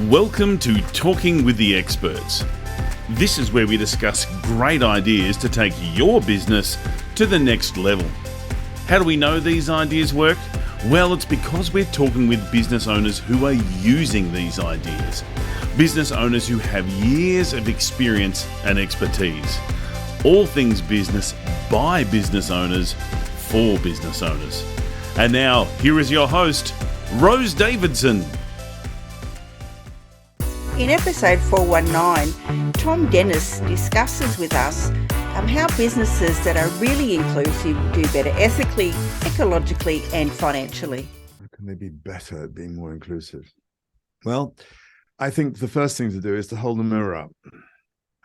Welcome to Talking with the Experts. This is where we discuss great ideas to take your business to the next level. How do we know these ideas work? Well, it's because we're talking with business owners who are using these ideas. Business owners who have years of experience and expertise. All things business by business owners for business owners. And now, here is your host, Rose Davidson. In episode 419, Thom discusses with us how businesses that are really inclusive do better ethically, ecologically and financially. How can they be better at being more inclusive? Well, I think the first thing to do is to hold the mirror up.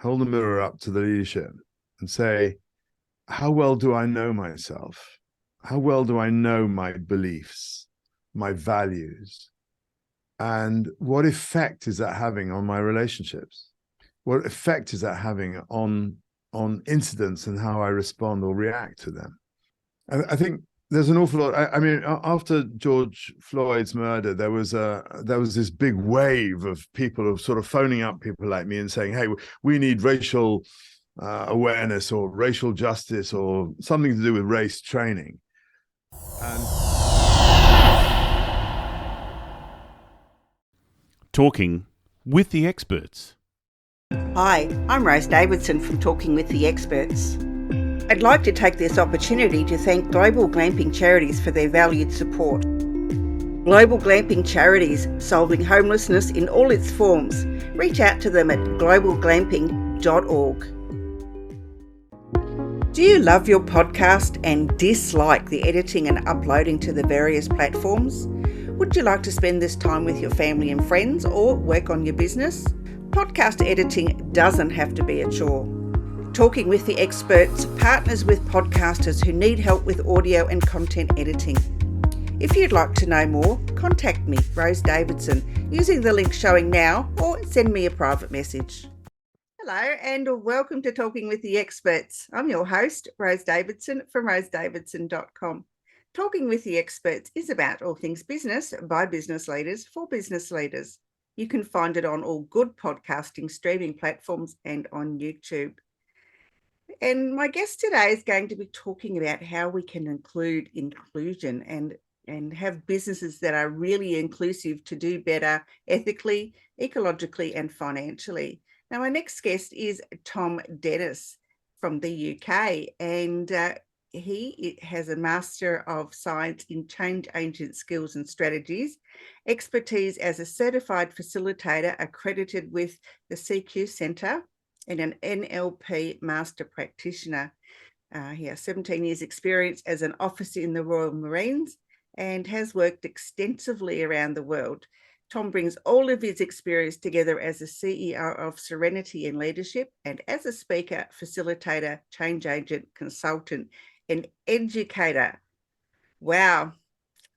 Hold the mirror up to the leadership and say, how well do I know myself? How well do I know my beliefs, my values? And what effect is that having on my relationships? What effect is that having on incidents and how I respond or react to them? I think there's an awful lot. I mean, after George Floyd's murder, there was this big wave of people sort of phoning up people like me and saying, hey, we need racial awareness or racial justice or something to do with race training. And Talking with the Experts. Hi, I'm Rose Davidson from Talking with the Experts. I'd like to take this opportunity to thank Global Glamping Charities for their valued support. Global Glamping Charities, solving homelessness in all its forms. Reach out to them at globalglamping.org. Do you love your podcast and dislike the editing and uploading to the various platforms? Would you like to spend this time with your family and friends or work on your business? Podcast editing doesn't have to be a chore. Talking with the Experts partners with podcasters who need help with audio and content editing. If you'd like to know more, contact me, Rose Davidson, using the link showing now or send me a private message. Hello and welcome to Talking with the Experts. I'm your host, Rose Davidson from rosedavidson.com. Talking with the Experts is about all things business by business leaders for business leaders. You can find it on all good podcasting streaming platforms and on YouTube. And my guest today is going to be talking about how we can include inclusion and have businesses that are really inclusive to do better ethically, ecologically and financially. Now, my next guest is Thom from the UK, and he has a Master of Science in Change Agent Skills and Strategies, expertise as a certified facilitator accredited with the CQ Centre, and an NLP Master Practitioner. He has 17 years experience as an officer in the Royal Marines and has worked extensively around the world. Thom brings all of his experience together as a CEO of Serenity in Leadership and as a speaker, facilitator, change agent, consultant, and educator. Wow,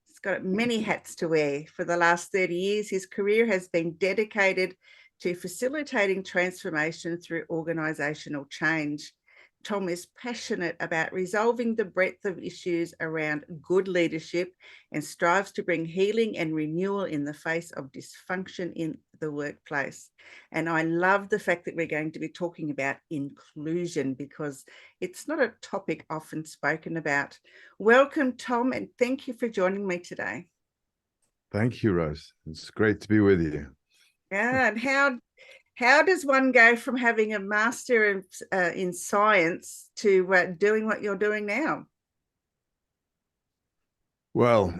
he's got many hats to wear. For the last 30 years, his career has been dedicated to facilitating transformation through organisational change. Thom is passionate about resolving the breadth of issues around good leadership and strives to bring healing and renewal in the face of dysfunction in the workplace. And I love the fact that we're going to be talking about inclusion because it's not a topic often spoken about. Welcome, Thom, and thank you for joining me today. thank you, Rose. It's great to be with you. Yeah, and how does one go from having a master in science to doing what you're doing now? Well,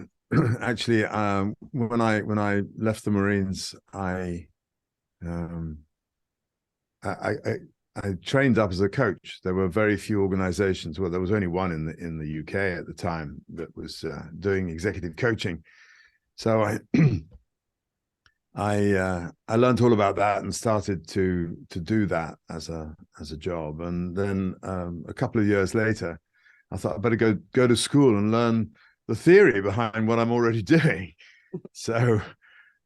actually, when I left the Marines, I trained up as a coach. There were very few organizations. Well, there was only one in the UK at the time that was doing executive coaching. So I learned all about that and started to do that as a job. And then a couple of years later, I thought I'd better go to school and learn the theory behind what I'm already doing. So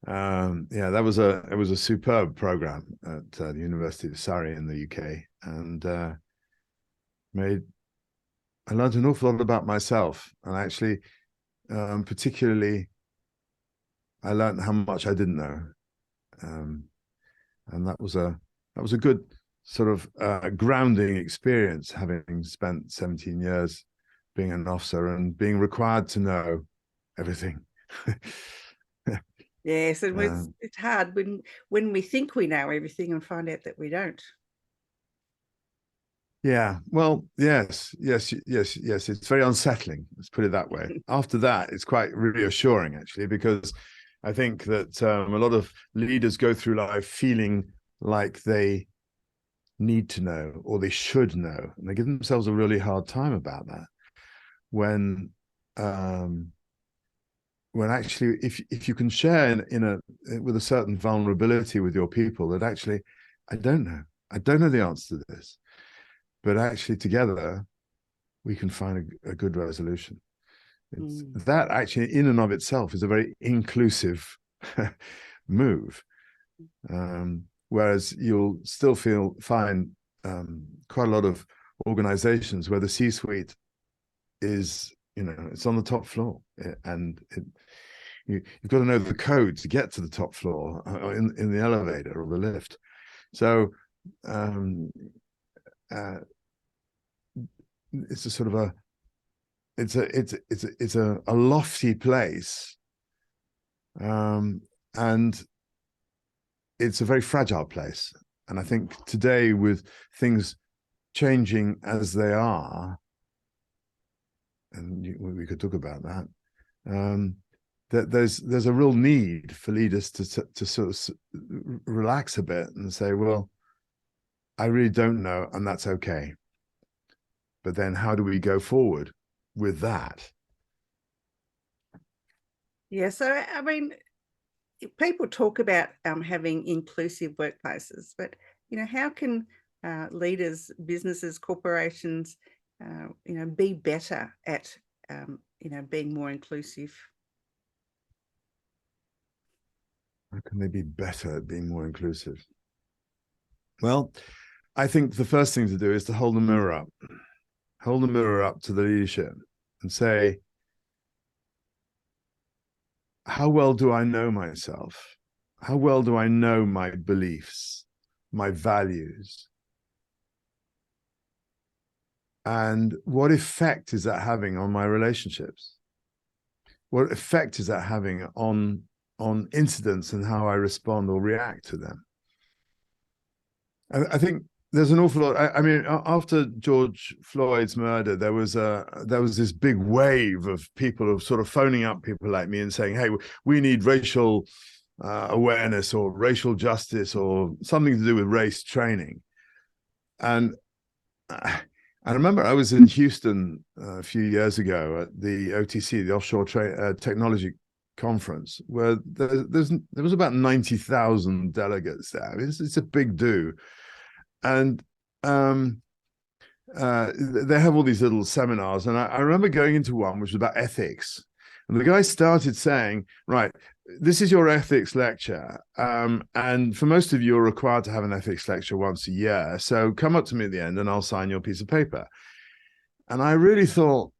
it was a superb program at the University of Surrey in the UK, and I learned an awful lot about myself, and actually, particularly, I learned how much I didn't know. and that was a good sort of grounding experience, having spent 17 years being an officer and being required to know everything. Yes, and it's hard when we think we know everything and find out that we don't. Yeah, well, yes. It's very unsettling. Let's put it that way. After that, it's quite reassuring, actually, because I think that a lot of leaders go through life feeling like they need to know or they should know, and they give themselves a really hard time about that. When actually, if you can share with a certain vulnerability with your people, that actually, I don't know the answer to this, but actually together we can find a good resolution. That actually in and of itself is a very inclusive move. Whereas you'll still find quite a lot of organizations where the C-suite is, it's on the top floor, and you've got to know the code to get to the top floor in the elevator or the lift. So it's a sort of it's a lofty place, and it's a very fragile place. And I think today, with things changing as they are, and we could talk about that, that there's a real need for leaders to sort of relax a bit and say, well, I really don't know, and that's okay. But then how do we go forward with that? Yeah, so I mean, people talk about having inclusive workplaces, but how can leaders, businesses, corporations, be better at being more inclusive? How can they be better at being more inclusive? Well, I think the first thing to do is to hold the mirror up to the leadership and say, how well do I know myself? How well do I know my beliefs, my values? And what effect is that having on my relationships? What effect is that having on incidents and how I respond or react to them? I think there's an awful lot. I mean, after George Floyd's murder, there was this big wave of people sort of phoning up people like me and saying, "Hey, we need racial awareness or racial justice or something to do with race training." And I remember I was in Houston a few years ago at the OTC, the Offshore Technology Conference, where there was about 90,000 delegates there. It's a big do. And they have all these little seminars, and I remember going into one which was about ethics, and the guy started saying, right, this is your ethics lecture, and for most of you are required to have an ethics lecture once a year, so come up to me at the end and I'll sign your piece of paper. And I really thought,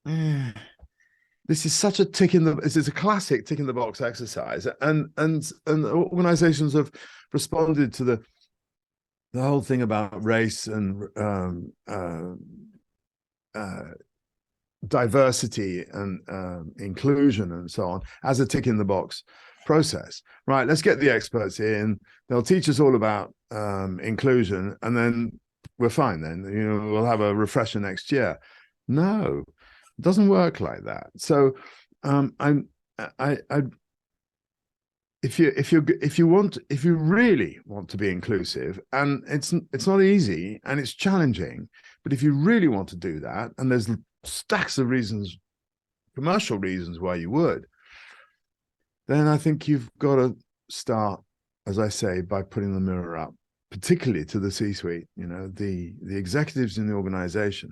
this is such a this is a classic tick in the box exercise, and organizations have responded to the whole thing about race and diversity and inclusion and so on as a tick in the box process. Right, let's get the experts in. They'll teach us all about inclusion, and then we're fine. Then we'll have a refresher next year. No, it doesn't work like that. So if you really want to be inclusive, and it's not easy and it's challenging, but if you really want to do that, and there's stacks of reasons, commercial reasons why you would, then I think you've got to start, as I say, by putting the mirror up, particularly to the C-suite, the executives in the organization,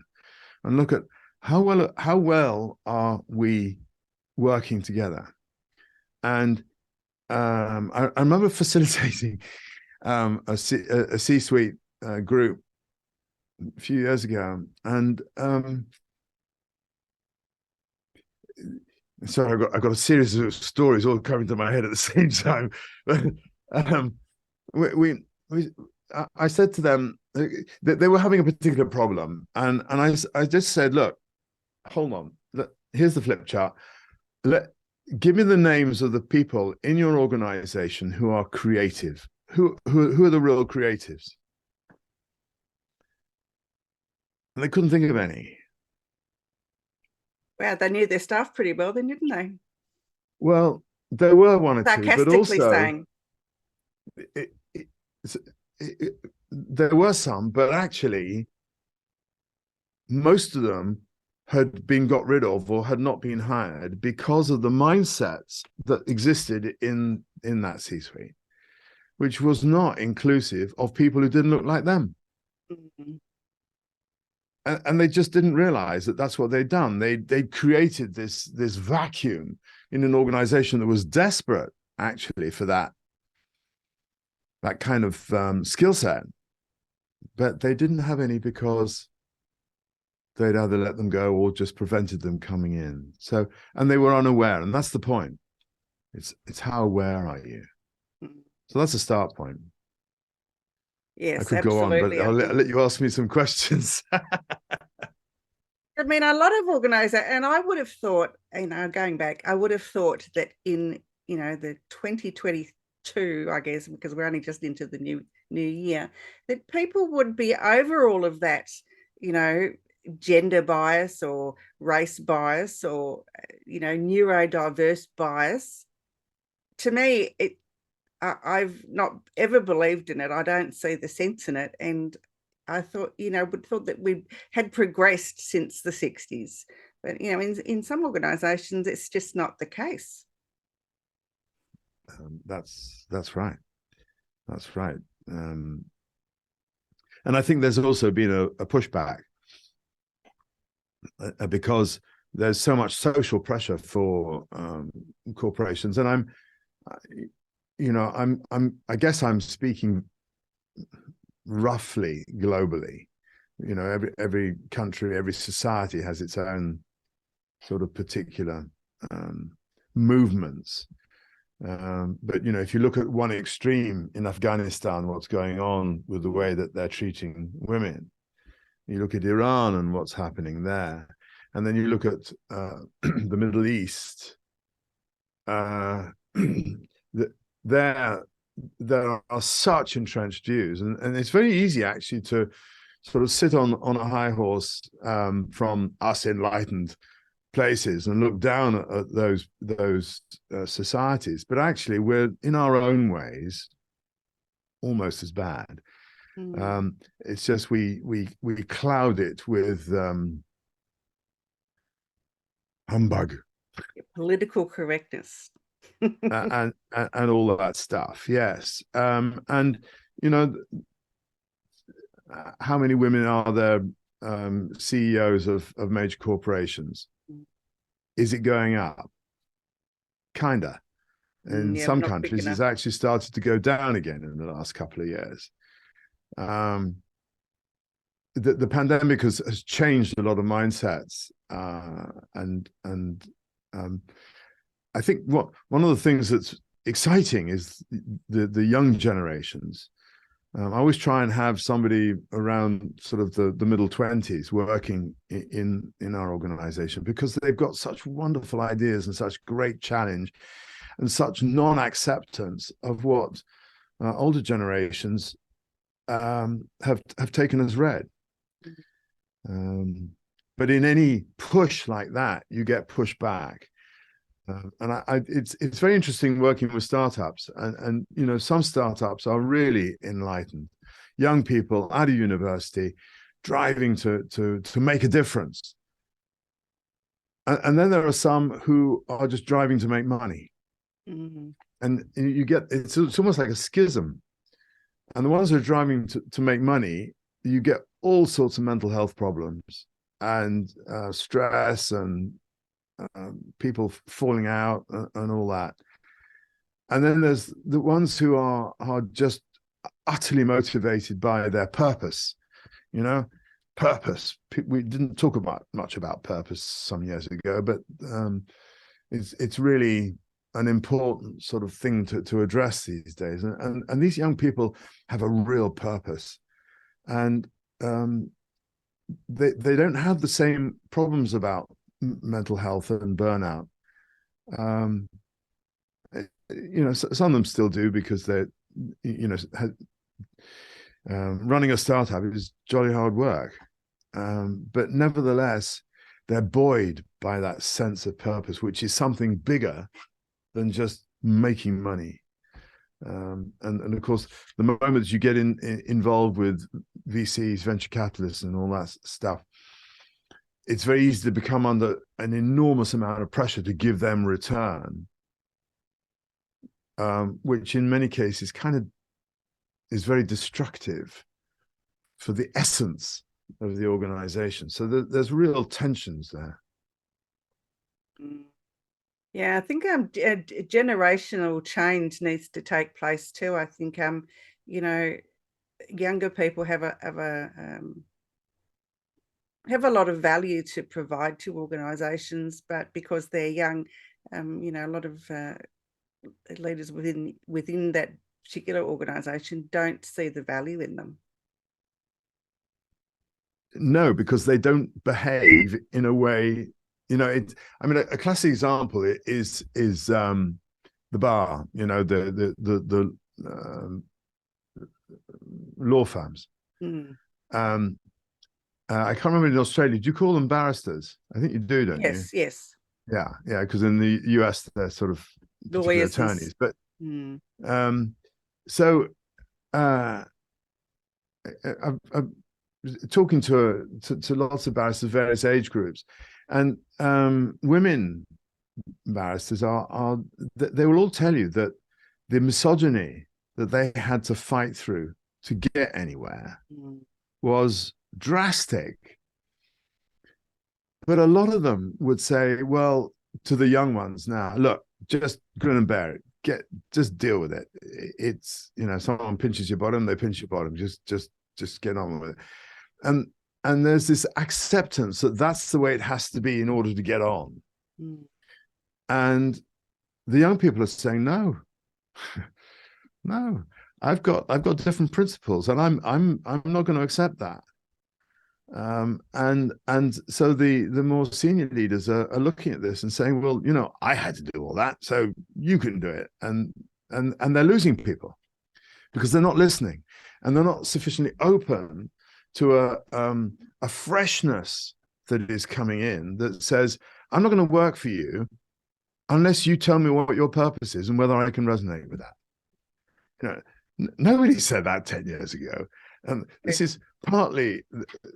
and look at how well are we working together. And I remember facilitating a C-suite group a few years ago, and sorry, I got a series of stories all coming to my head at the same time. um, I said to them that they were having a particular problem, and I just said, look, hold on, here's the flip chart. Give me the names of the people in your organization who are creative. Who are the real creatives? And they couldn't think of any. Wow, they knew their stuff pretty well then, didn't they? Well, there were one or two, but also saying. There were some, but actually most of them had been got rid of or had not been hired because of the mindsets that existed in that C-suite, which was not inclusive of people who didn't look like them. Mm-hmm. And they just didn't realize that that's what they'd done. They created this vacuum in an organization that was desperate, actually, for that kind of skill set. But they didn't have any because they'd either let them go or just prevented them coming in. So, and they were unaware, and that's the point. It's how aware are you? So that's a start point. Yes, I could absolutely. go on, but I'll let you ask me some questions. I mean, a lot of organizations, and I would have thought, going back, I would have thought that in, the 2022, I guess, because we're only just into the new year, that people would be over all of that, gender bias or race bias or, neurodiverse bias. To me, I've not ever believed in it. I don't see the sense in it. And I thought, would thought that we had progressed since the 60s. But, in some organizations, it's just not the case. That's right. That's right. And I think there's also been a pushback because there's so much social pressure for corporations. And I guess I'm speaking roughly globally. Every country, every society has its own sort of particular movements. But if you look at one extreme in Afghanistan, what's going on with the way that they're treating women, you look at Iran and what's happening there, and then you look at the Middle East. There are such entrenched views, and it's very easy actually to sort of sit on a high horse from us enlightened places and look down at those societies, but actually we're in our own ways almost as bad. It's just we cloud it with humbug, political correctness. and all of that stuff. Yes. And how many women are there CEOs of major corporations? Is it going up? Kinda. In some countries, it's actually started to go down again in the last couple of years. The pandemic has changed a lot of mindsets, and I think one of the things that's exciting is the young generations. I always try and have somebody around sort of the middle 20s working in our organization, because they've got such wonderful ideas and such great challenge and such non-acceptance of what older generations have taken as read. But in any push like that, you get pushback. And it's very interesting working with startups, and some startups are really enlightened, young people out of university, driving to make a difference, and then there are some who are just driving to make money, and you get it's almost like a schism. And the ones who are driving to make money, you get all sorts of mental health problems and stress and people falling out and all that. And then there's the ones who are just utterly motivated by their purpose. Purpose. We didn't talk much about purpose some years ago, but it's really an important sort of thing to address these days. And these young people have a real purpose, and they don't have the same problems about mental health and burnout. Some of them still do, because they're, running a startup is jolly hard work. But nevertheless, they're buoyed by that sense of purpose, which is something bigger than just making money. And of course, the moment you get involved with VCs, venture capitalists, and all that stuff, it's very easy to become under an enormous amount of pressure to give them return, which in many cases kind of is very destructive for the essence of the organization. So there's real tensions there. Yeah, I think generational change needs to take place too. I think younger people have a lot of value to provide to organizations, but because they're young, a lot of leaders within that particular organization don't see the value in them. No, because they don't behave in a way, a classic example is the bar, the law firms. I can't remember in Australia, do you call them barristers? I think you do, don't you? Yes. Yeah, because in the US they're sort of attorneys. But so I'm talking to lots of barristers, various age groups, and women barristers they will all tell you that the misogyny that they had to fight through to get anywhere was drastic. But a lot of them would say, well, to the young ones now, look, just grin and bear it. Just deal with it. It's, someone pinches your bottom, they pinch your bottom. Just get on with it. And there's this acceptance that that's the way it has to be in order to get on. And the young people are saying, no, I've got different principles, and I'm not going to accept that. And so the more senior leaders are looking at this and saying, well, I had to do all that, so you can do it. And they're losing people because they're not listening, and they're not sufficiently open to a freshness that is coming in that says, I'm not going to work for you unless you tell me what your purpose is and whether I can resonate with that. Nobody said that 10 years ago. And this is partly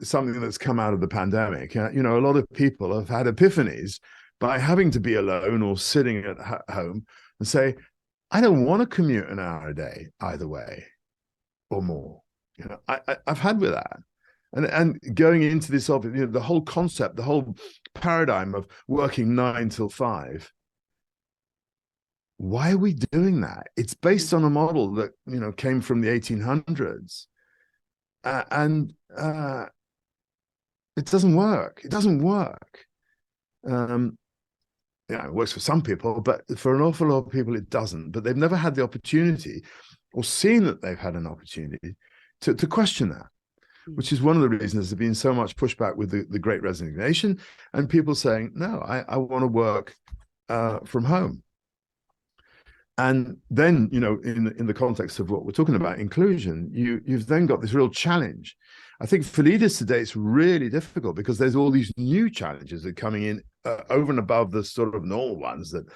something that's come out of the pandemic. A lot of people have had epiphanies by having to be alone or sitting at home and say, I don't want to commute an hour a day either way or more. I've had with that. And going into this, the whole concept, the whole paradigm of working 9 till 5. Why are we doing that? It's based on a model that, came from the 1800s. And it doesn't work. It doesn't work. It works for some people, but for an awful lot of people, it doesn't. But they've never had the opportunity or seen that they've had an opportunity to question that, which is one of the reasons there's been so much pushback with the Great Resignation and people saying, no, I want to work from home. And then, in the context of what we're talking about, inclusion, you've then got this real challenge. I think for leaders today, it's really difficult because there's all these new challenges that are coming in over and above the sort of normal ones that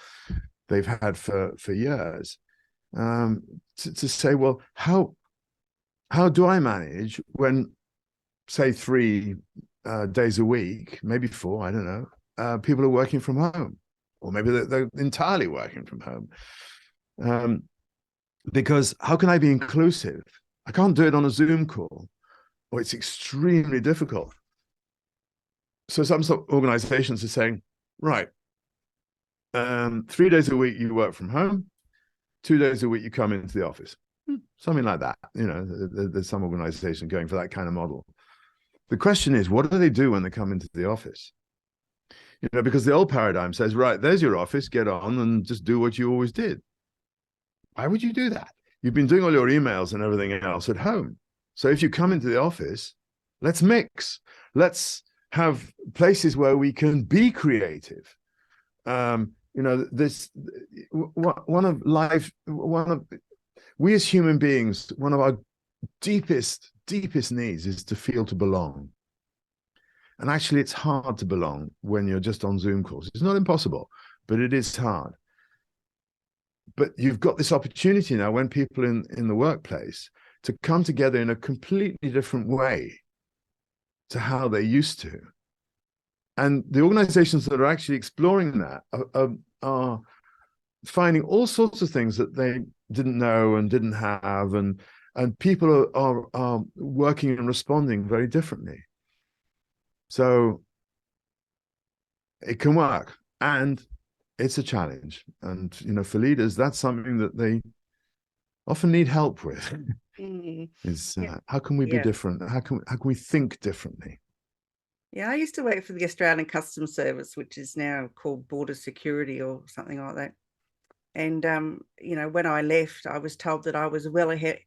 they've had for years. To say, well, how do I manage when, say, 3 days a week, maybe 4, I don't know, people are working from home, or maybe they're entirely working from home. Because how can I be inclusive? I can't do it on a Zoom call, or it's extremely difficult. So some organizations are saying, right, 3 days a week you work from home, 2 days a week you come into the office. Something like that. There's some organization going for that kind of model. The question is, what do they do when they come into the office? because the old paradigm says, right, there's your office, get on and just do what you always did. Why would you do that? You've been doing all your emails and everything else at home. So if you come into the office, let's mix. Let's have places where we can be creative. We as human beings, one of our deepest needs is to feel to belong. And actually, it's hard to belong when you're just on Zoom calls. It's not impossible, but it is hard. But you've got this opportunity now when people in the workplace to come together in a completely different way to how they used to. And the organizations that are actually exploring that are finding all sorts of things that they didn't know and didn't have, and people are working and responding very differently. So it can work, and it's a challenge. And for leaders, that's something that they often need help with. Is how can we be different? How can we think differently? Yeah, I used to work for the Australian Customs Service, which is now called Border Security or something like that. And when I left, I was told that I was well ahead.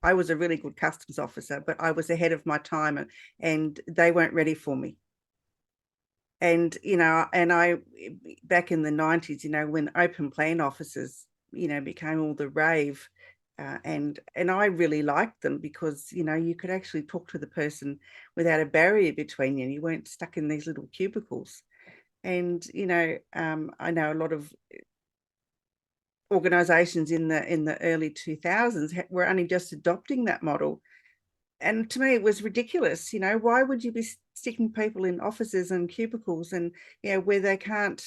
I was a really good customs officer, but I was ahead of my time, and they weren't ready for me. And I back in the 90s, when open plan officers, became all the rave, and I really liked them because you could actually talk to the person without a barrier between you. And you weren't stuck in these little cubicles. And I know a lot of organizations in the early 2000s were only just adopting that model. And to me, it was ridiculous. Why would you be sticking people in offices and cubicles and, where they can't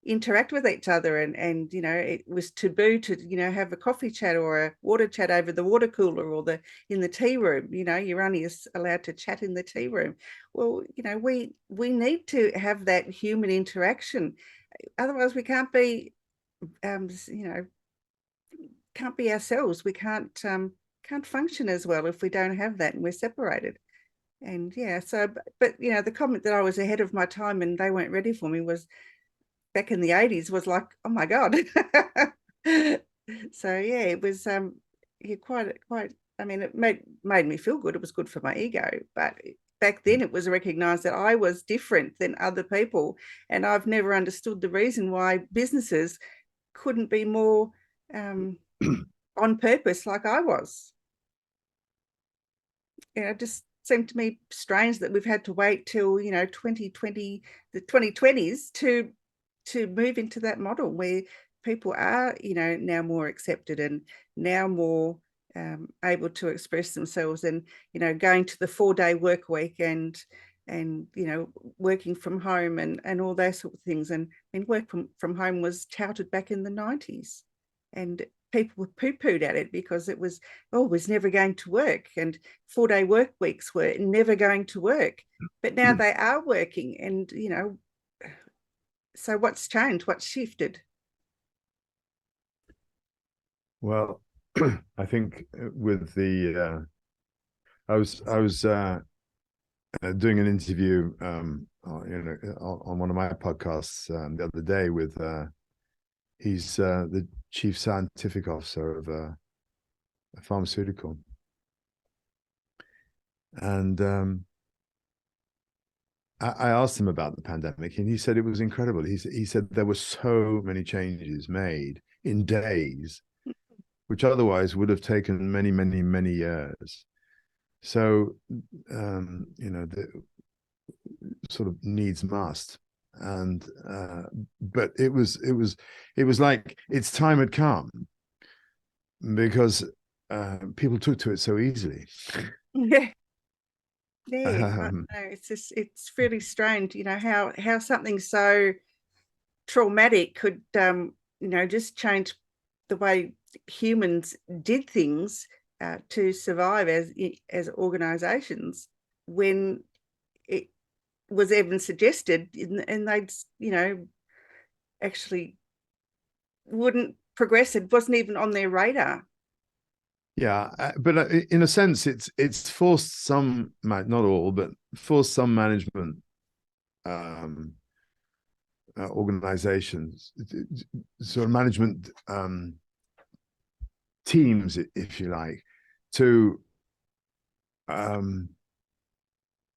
interact with each other? And it was taboo to, have a coffee chat or a water chat over the water cooler or in the tea room. You're only allowed to chat in the tea room. Well, we need to have that human interaction. Otherwise, we can't be, can't be ourselves. We can't function as well if we don't have that and we're separated. And but the comment that I was ahead of my time and they weren't ready for me was back in the 80s was like, oh my God. So it was quite I mean, it made me feel good. It was good for my ego, but back then it was recognized that I was different than other people, and I've never understood the reason why businesses couldn't be more on purpose like I was. It just seemed to me strange that we've had to wait till 2020, the 2020s to move into that model where people are now more accepted and now more able to express themselves, and going to the 4-day work week and working from home and all those sort of things. And work from home was touted back in the 90s, and people were poo-pooed at it because it was never going to work, and 4-day work weeks were never going to work. But now they are working, and so what's changed? What's shifted? Well, I think with the I was doing an interview on one of my podcasts the other day with he's the chief scientific officer of a pharmaceutical, and I asked him about the pandemic, and he said it was incredible. He said there were so many changes made in days, which otherwise would have taken many, many, many years. So, the sort of needs must. And but it was like its time had come, because people took to it so easily. It's really strange, how something so traumatic could just change the way humans did things to survive as organizations, when it was even suggested, and they'd actually wouldn't progress. It wasn't even on their radar. But in a sense, it's forced some, not all, but forced some management organizations, sort of management teams, if you like, to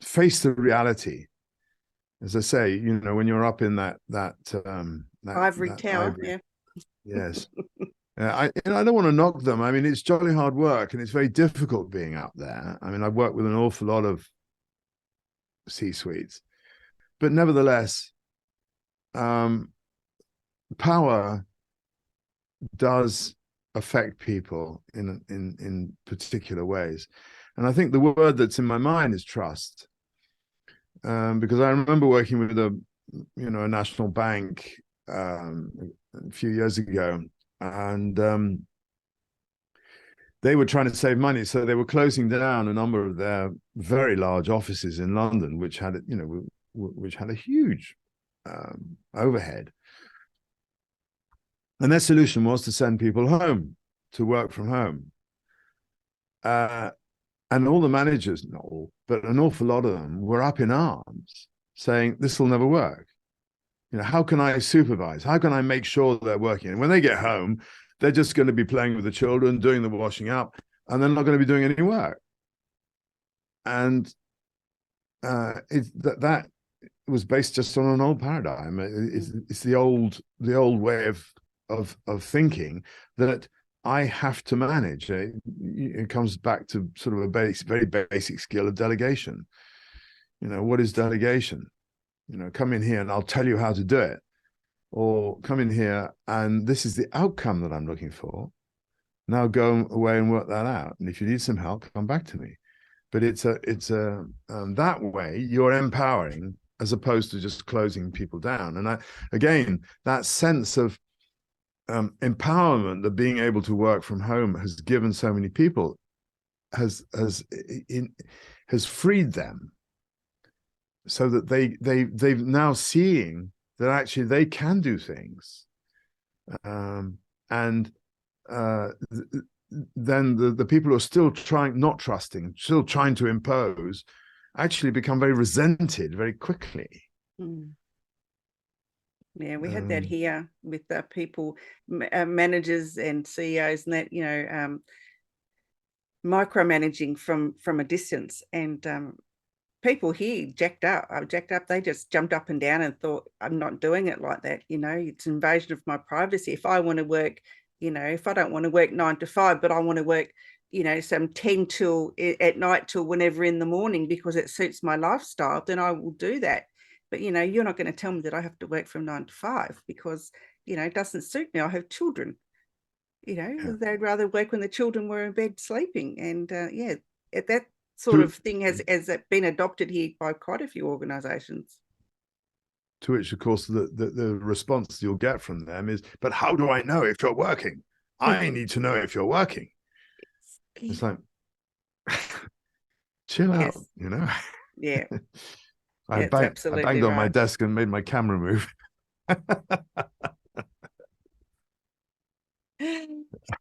face the reality. As I say, when you're up in that Ivory tower, ivory, yeah. yes. I don't want to knock them. I mean, it's jolly hard work, and it's very difficult being up there. I mean, I've worked with an awful lot of C-suites, but nevertheless, power does affect people in particular ways, and I think the word that's in my mind is trust, because I remember working with a national bank a few years ago, and they were trying to save money, so they were closing down a number of their very large offices in London, which had a huge overhead. And their solution was to send people home to work from home. And all the managers, not all, but an awful lot of them were up in arms saying, this will never work. How can I supervise? How can I make sure they're working? And when they get home, they're just going to be playing with the children, doing the washing up, and they're not going to be doing any work. And that was based just on an old paradigm. It's the old way of thinking that I have to manage. It comes back to sort of a very basic skill of delegation. What is delegation? Come in here and I'll tell you how to do it. Or come in here and this is the outcome that I'm looking for. Now go away and work that out. And if you need some help, come back to me. But it's that way you're empowering as opposed to just closing people down. And again, that sense of empowerment that being able to work from home has given so many people has freed them, so that they've now seeing that actually they can do things, and then the people who are still not trusting, still trying to impose, actually become very resented very quickly. Yeah, we had that here with people, managers and CEOs, and that micromanaging from a distance, and people here jacked up. They just jumped up and down and thought, I'm not doing it like that. It's an invasion of my privacy. If I want to work, if I don't want to work 9 to 5, but I want to work, some 10 till at night till whenever in the morning because it suits my lifestyle, then I will do that. But, you're not going to tell me that I have to work from 9 to 5 because, it doesn't suit me. I have children, They'd rather work when the children were in bed sleeping. And that sort of thing has been adopted here by quite a few organizations. To which, of course, the response you'll get from them is, but how do I know if you're working? I need to know if you're working. It's like, chill out, Yeah. I banged on my desk and made my camera move.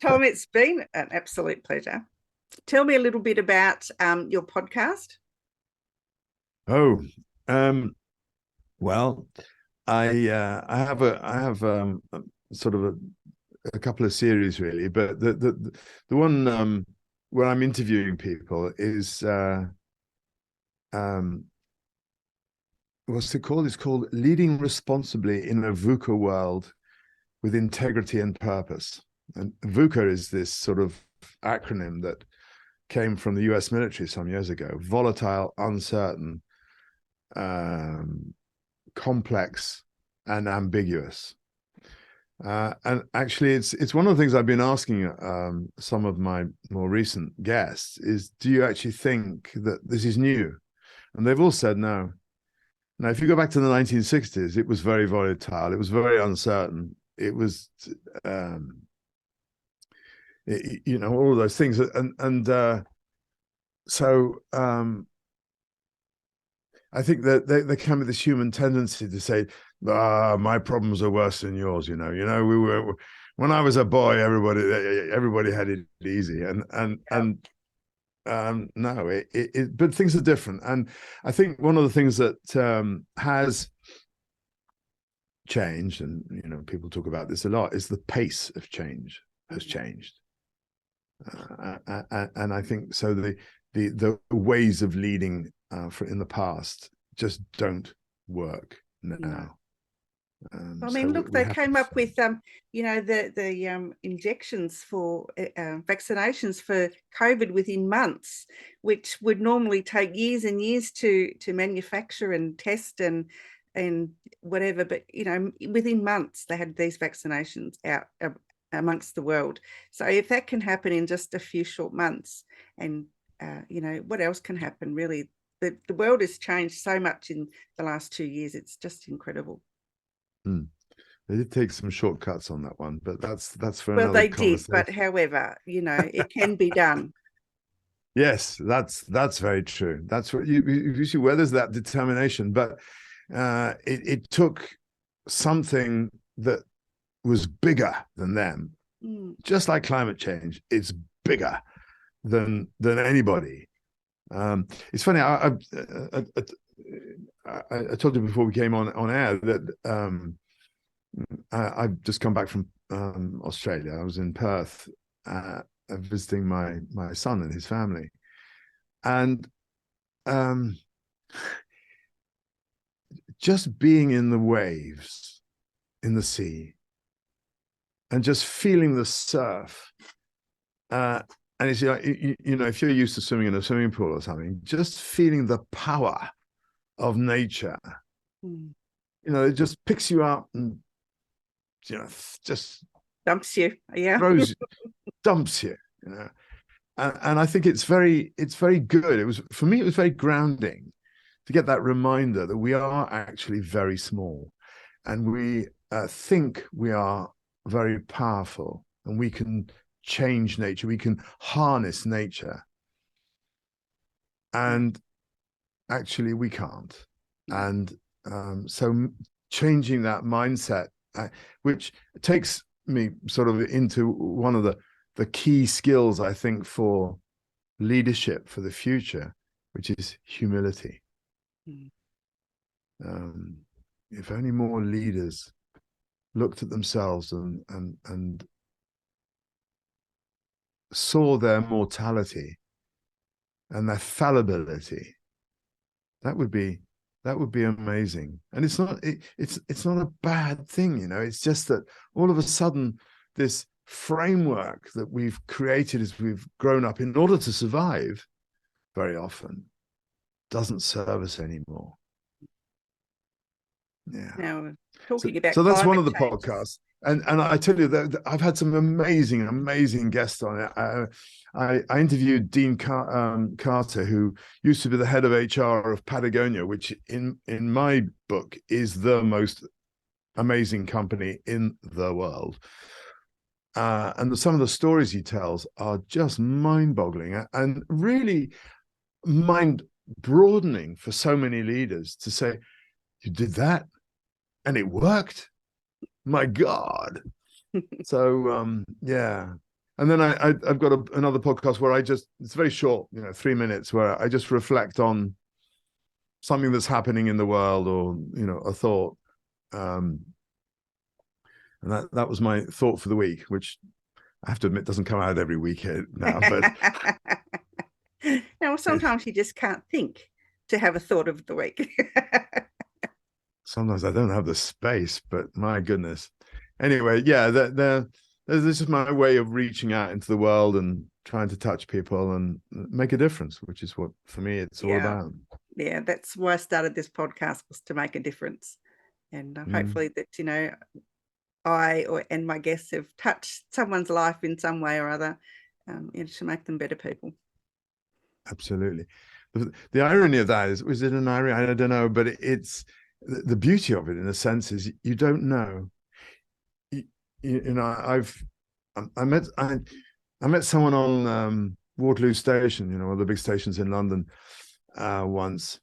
Thom, it's been an absolute pleasure. Tell me a little bit about your podcast. Well, I have sort of a couple of series really, but the one where I'm interviewing people is what's it called? It's called Leading Responsibly in a VUCA World with Integrity and Purpose. And VUCA is this sort of acronym that came from the US military some years ago: volatile, uncertain, complex, and ambiguous. And actually, it's one of the things I've been asking some of my more recent guests is, do you actually think that this is new? And they've all said no. Now, if you go back to the 1960s, it was very volatile. It was very uncertain. It was, all of those things. So I think that there can be this human tendency to say, my problems are worse than yours. We were, when I was a boy, everybody had it easy. No, but things are different. And I think one of the things that has changed, and people talk about this a lot, is the pace of change has changed, and I think so. The ways of leading in the past just don't work now. No. I So mean, look, we they have came to up with the injections for vaccinations for COVID within months, which would normally take years and years to manufacture and test and whatever. But within months they had these vaccinations out amongst the world. So if that can happen in just a few short months, and what else can happen really? The world has changed so much in the last 2 years. It's just incredible. They did take some shortcuts on that one, but that's for Well, another they did, conversation. but however, it can be done. Yes, that's very true. That's what you see, where there's that determination, but it took something that was bigger than them. Just like climate change, it's bigger than anybody. It's funny. I told you before we came on air that I've just come back from Australia. I was in Perth visiting my son and his family, and just being in the waves, in the sea, and just feeling the surf. And it's if you're used to swimming in a swimming pool or something, just feeling the power of nature. It just picks you up and just dumps you, dumps you, and I think it's very good. It was very grounding to get that reminder that we are actually very small, and we think we are very powerful, and we can change nature, we can harness nature, and actually we can't. And so changing that mindset, which takes me sort of into one of the key skills, I think, for leadership for the future, which is humility. If only more leaders looked at themselves and saw their mortality and their fallibility, that would be amazing. And it's not a bad thing, it's just that all of a sudden this framework that we've created as we've grown up in order to survive very often doesn't serve us anymore. Now, talking about so that's one of the change. podcasts, and I tell you that I've had some amazing guests on it. I interviewed Dean Carter, who used to be the head of HR of Patagonia, which in my book is the most amazing company in the world. And some of the stories he tells are just mind-boggling and really mind-broadening for so many leaders to say, you did that and it worked. My God. So, yeah. And then I've got another podcast where it's very short, 3 minutes, where I just reflect on something that's happening in the world, or, a thought. And that was my thought for the week, which I have to admit doesn't come out every week now. But now, sometimes you just can't think to have a thought of the week. Sometimes I don't have the space, but my goodness. Anyway, yeah, this is my way of reaching out into the world and trying to touch people and make a difference, which is what, for me, it's all about. Yeah, that's why I started this podcast, was to make a difference. And hopefully that, and my guests have touched someone's life in some way or other, to make them better people. Absolutely. The irony of that was it an irony? I don't know, but it's the beauty of it, in a sense, is you don't know. I met someone on Waterloo Station, one of the big stations in London, once,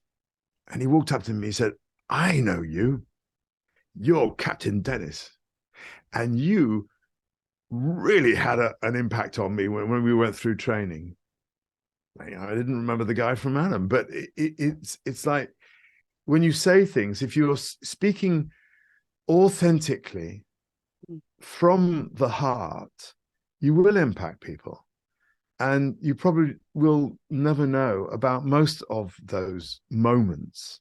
and he walked up to me. He said, "I know you. You're Captain Dennis, and you really had an impact on me when we went through training." I didn't remember the guy from Adam, but it's like when you say things, if you're speaking authentically from the heart, you will impact people. And you probably will never know about most of those moments.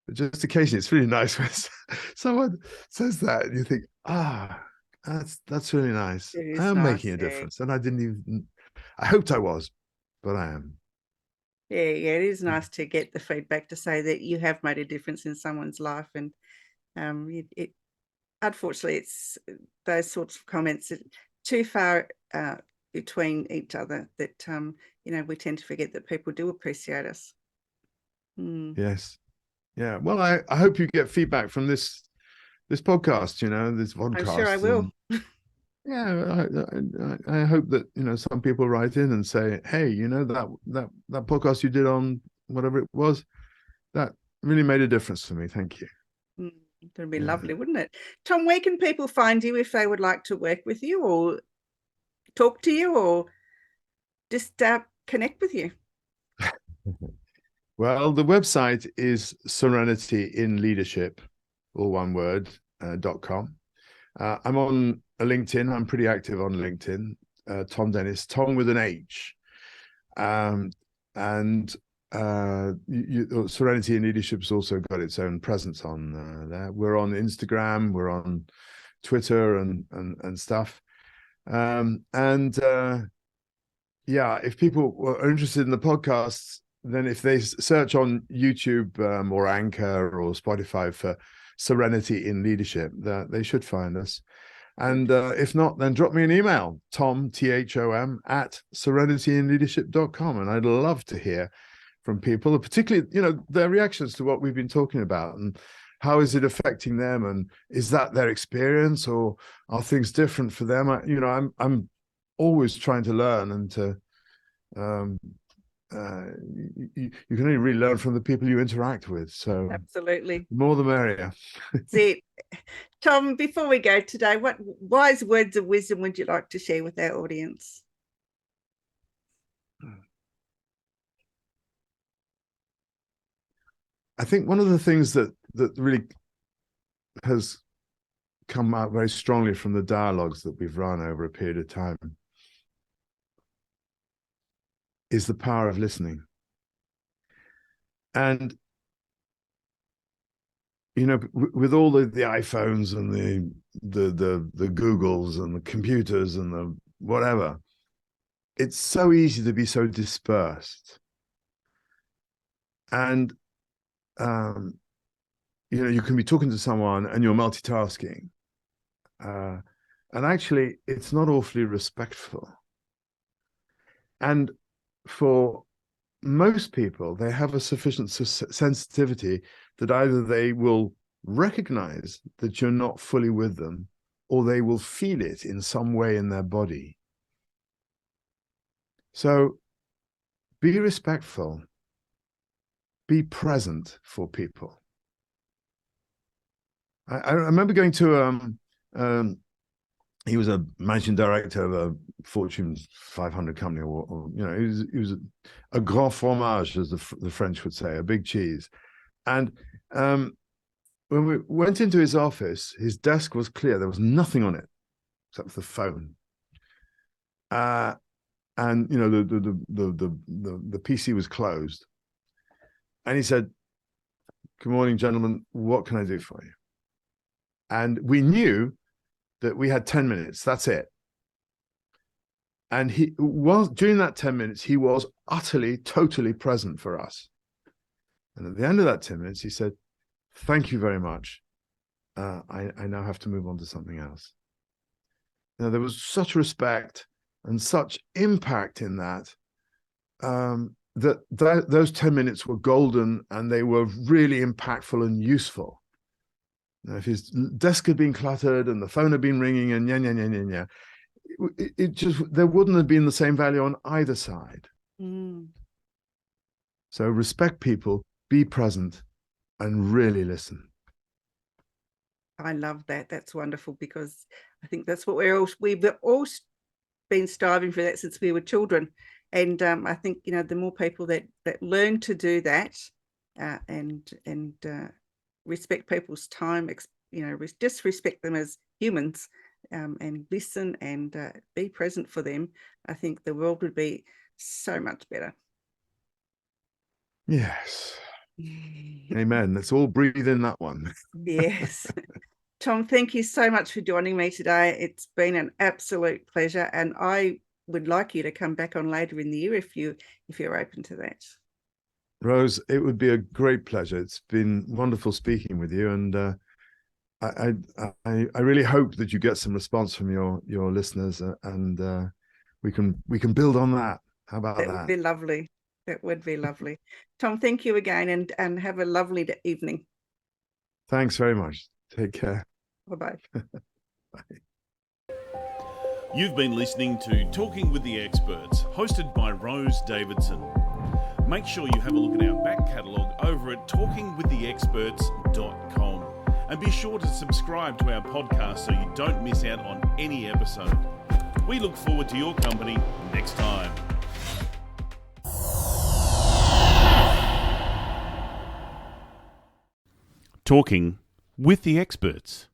But just occasionally, it's really nice when someone says that and you think, that's really nice. I am making a difference. And I hoped I was, but I am. Yeah, it is nice to get the feedback to say that you have made a difference in someone's life. And unfortunately, it's those sorts of comments that too far between each other that, we tend to forget that people do appreciate us. Yes. Yeah. Well, I hope you get feedback from this podcast, this vodcast. I'm sure I will. Yeah, I hope that some people write in and say, hey, that podcast you did on whatever it was, that really made a difference for me. Thank you. That'd be lovely, wouldn't it? Thom, where can people find you if they would like to work with you or talk to you or just connect with you? Well, the website is serenityinleadership, all one word, .com. I'm on LinkedIn. I'm pretty active on LinkedIn. Thom Dennis, Thom with an H. Serenity in Leadership's also got its own presence on there. We're on Instagram. We're on Twitter and stuff. If people are interested in the podcasts, then if they search on YouTube or Anchor or Spotify for Serenity in Leadership, they should find us. And if not, then drop me an email, Thom, Thom, at serenityinleadership.com. And I'd love to hear from people, particularly, their reactions to what we've been talking about and how is it affecting them? And is that their experience or are things different for them? I'm always trying to learn and to, you can only really learn from the people you interact with. So absolutely, the more the merrier. That's it. Thom, before we go today, what wise words of wisdom would you like to share with our audience? I think one of the things that really has come out very strongly from the dialogues that we've run over a period of time is the power of listening. And with all the iPhones and the Googles and the computers and the whatever, it's so easy to be so dispersed. And you can be talking to someone and you're multitasking, and actually it's not awfully respectful. And for most people, they have a sufficient sensitivity that either they will recognize that you're not fully with them, or they will feel it in some way in their body. So be respectful, be present for people. I remember going to he was a managing director of a Fortune 500 company, or he was a grand fromage, as the French would say, a big cheese. And when we went into his office, his desk was clear. There was nothing on it except for the phone. And the PC was closed. And he said, "Good morning, gentlemen. What can I do for you?" And we knew that we had 10 minutes. That's it. And during that 10 minutes, he was utterly, totally present for us. And at the end of that 10 minutes, he said, "Thank you very much. I now have to move on to something else." Now, there was such respect and such impact in that, those 10 minutes were golden, and they were really impactful and useful. Now, if his desk had been cluttered and the phone had been ringing and it just, there wouldn't have been the same value on either side. So respect people, be present, and really listen. I love that. That's wonderful, because I think that's what we've all been striving for that since we were children. And I think, the more people that learn to do that and respect people's time, just respect them as humans, and listen and be present for them, I think the world would be so much better. Yes. Amen. Let's all breathe in that one. Yes. Thom, thank you so much for joining me today. It's been an absolute pleasure, and I would like you to come back on later in the year if you're open to that. Rose, it would be a great pleasure. It's been wonderful speaking with you, and I really hope that you get some response from your listeners, and we can build on that. How about that? That would be lovely. That would be lovely. Thom, thank you again, and have a lovely evening. Thanks very much. Take care. Bye-bye. Bye. You've been listening to Talking with the Experts, hosted by Rose Davidson. Make sure you have a look at our back catalogue over at talkingwiththeexperts.com. And be sure to subscribe to our podcast so you don't miss out on any episode. We look forward to your company next time. Talking with the Experts.